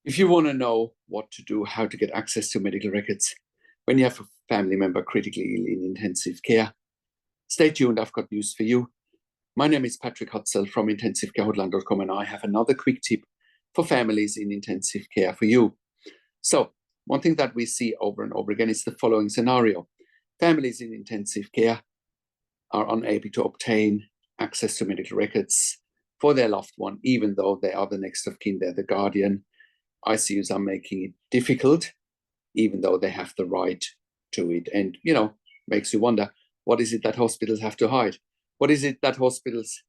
If you want to know what to do, how to get access to medical records when you have a family member critically ill in intensive care, stay tuned. I've got news for you. My name is Patrick Hutzel from intensivecarehotline.com, and I have another quick tip for families in intensive care for you. So, one thing that we see over and over again is the following scenario. Families in intensive care are unable to obtain access to medical records for their loved one, even though they are the next of kin, they're the guardian. ICUs are making it difficult, even though they have the right to it. And, makes you wonder, what is it that hospitals have to hide? What is it that hospitals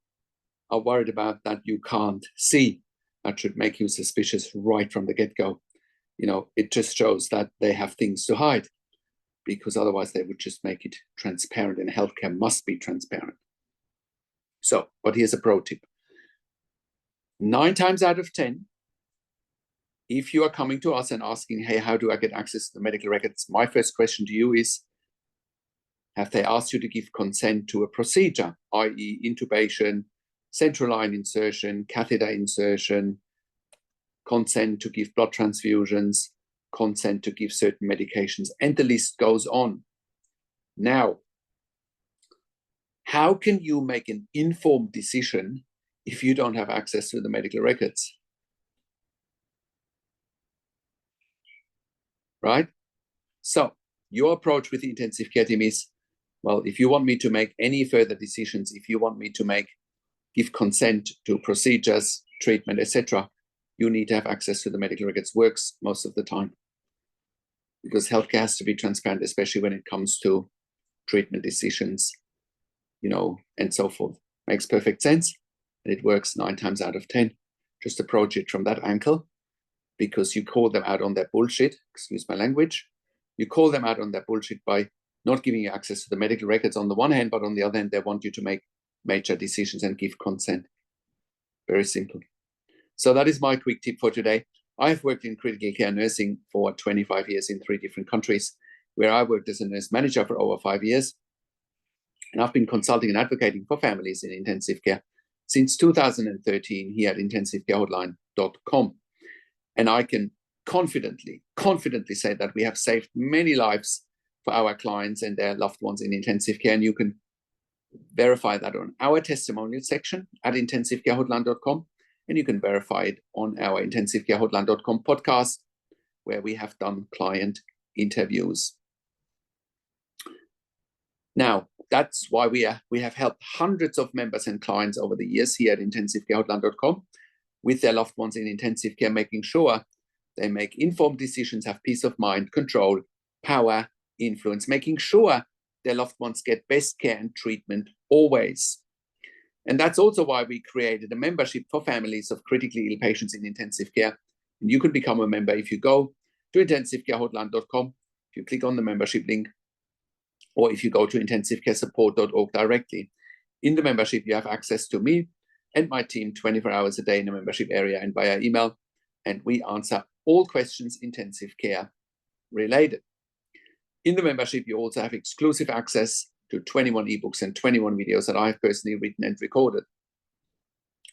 are worried about that you can't see? That should make you suspicious right from the get-go. It just shows that they have things to hide, because otherwise they would just make it transparent, and healthcare must be transparent. So, but here's a pro tip. 9 times out of 10, if you are coming to us and asking, hey, how do I get access to the medical records? My first question to you is, have they asked you to give consent to a procedure, i.e. intubation, central line insertion, catheter insertion, consent to give blood transfusions, consent to give certain medications, and the list goes on. Now, how can you make an informed decision if you don't have access to the medical records? Right? So your approach with the intensive care team is, well, if you want me to make any further decisions, if you want me to give consent to procedures, treatment, etc., you need to have access to the medical records. Works most of the time, because healthcare has to be transparent, especially when it comes to treatment decisions, and so forth. Makes perfect sense, and it works 9 times out of 10. Just approach it from that angle, because you call them out on their bullshit, excuse my language. You call them out on their bullshit by not giving you access to the medical records on the one hand, but on the other hand, they want you to make major decisions and give consent. Very simple. So that is my quick tip for today. I've worked in critical care nursing for 25 years in 3 different countries, where I worked as a nurse manager for over 5 years. And I've been consulting and advocating for families in intensive care since 2013 here at intensivecarehotline.com. And I can confidently say that we have saved many lives for our clients and their loved ones in intensive care. And you can verify that on our testimonial section at intensivecarehotline.com. And you can verify it on our intensivecarehotline.com podcast, where we have done client interviews. Now, that's why we have helped hundreds of members and clients over the years here at intensivecarehotline.com with their loved ones in intensive care, making sure they make informed decisions, have peace of mind, control, power, influence, making sure their loved ones get best care and treatment always. And that's also why we created a membership for families of critically ill patients in intensive care. And you can become a member if you go to intensivecarehotline.com, if you click on the membership link, or if you go to intensivecaresupport.org directly. In the membership, you have access to me and my team 24 hours a day in the membership area and via email. And we answer all questions intensive care related. In the membership, you also have exclusive access to 21 ebooks and 21 videos that I've personally written and recorded.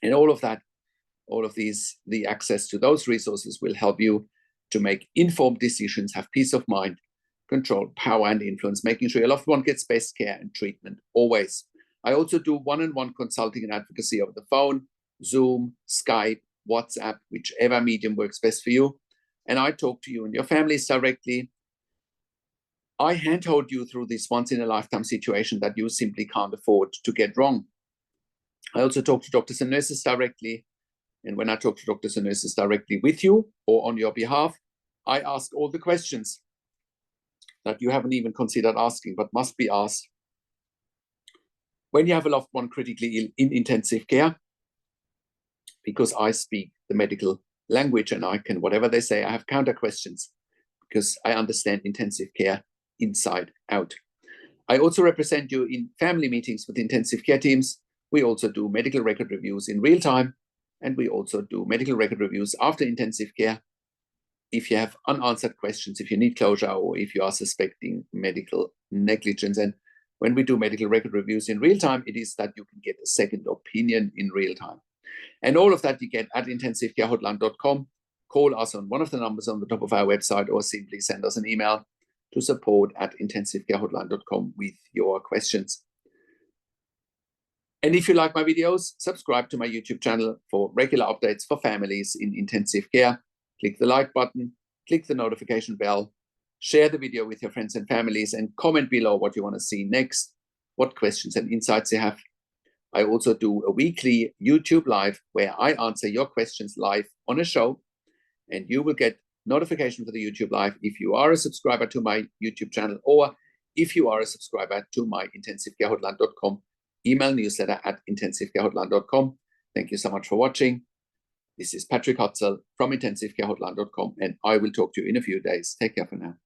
And all of these, the access to those resources will help you to make informed decisions, have peace of mind, control, power, and influence, making sure your loved one gets best care and treatment always. I also do one-on-one consulting and advocacy over the phone, Zoom, Skype, WhatsApp, whichever medium works best for you. And I talk to you and your families directly. I handhold you through this once-in-a-lifetime situation that you simply can't afford to get wrong. I also talk to doctors and nurses directly. And when I talk to doctors and nurses directly with you or on your behalf, I ask all the questions that you haven't even considered asking, but must be asked. When you have a loved one critically ill in intensive care, because I speak the medical language and I can, whatever they say, I have counter questions because I understand intensive care inside out. I also represent you in family meetings with intensive care teams. We also do medical record reviews in real time, and we also do medical record reviews after intensive care. If you have unanswered questions, if you need closure, or if you are suspecting medical negligence. And when we do medical record reviews in real time, it is that you can get a second opinion in real time. And all of that you get at intensivecarehotline.com. call us on one of the numbers on the top of our website, or simply send us an email to support@intensivecare.com with your questions. And if you like my videos, subscribe to my YouTube channel for regular updates for families in intensive care. Click the like button, click the notification bell, share the video with your friends and families, and comment below what you want to see next, what questions and insights you have. I also do a weekly YouTube live where I answer your questions live on a show, and you will get notification for the YouTube live if you are a subscriber to my YouTube channel, or if you are a subscriber to my intensivecare.com email newsletter at intensivecare.com. Thank you so much for watching. This is Patrick Hutzel from intensivecare.com, and I will talk to you in a few days. Take care for now.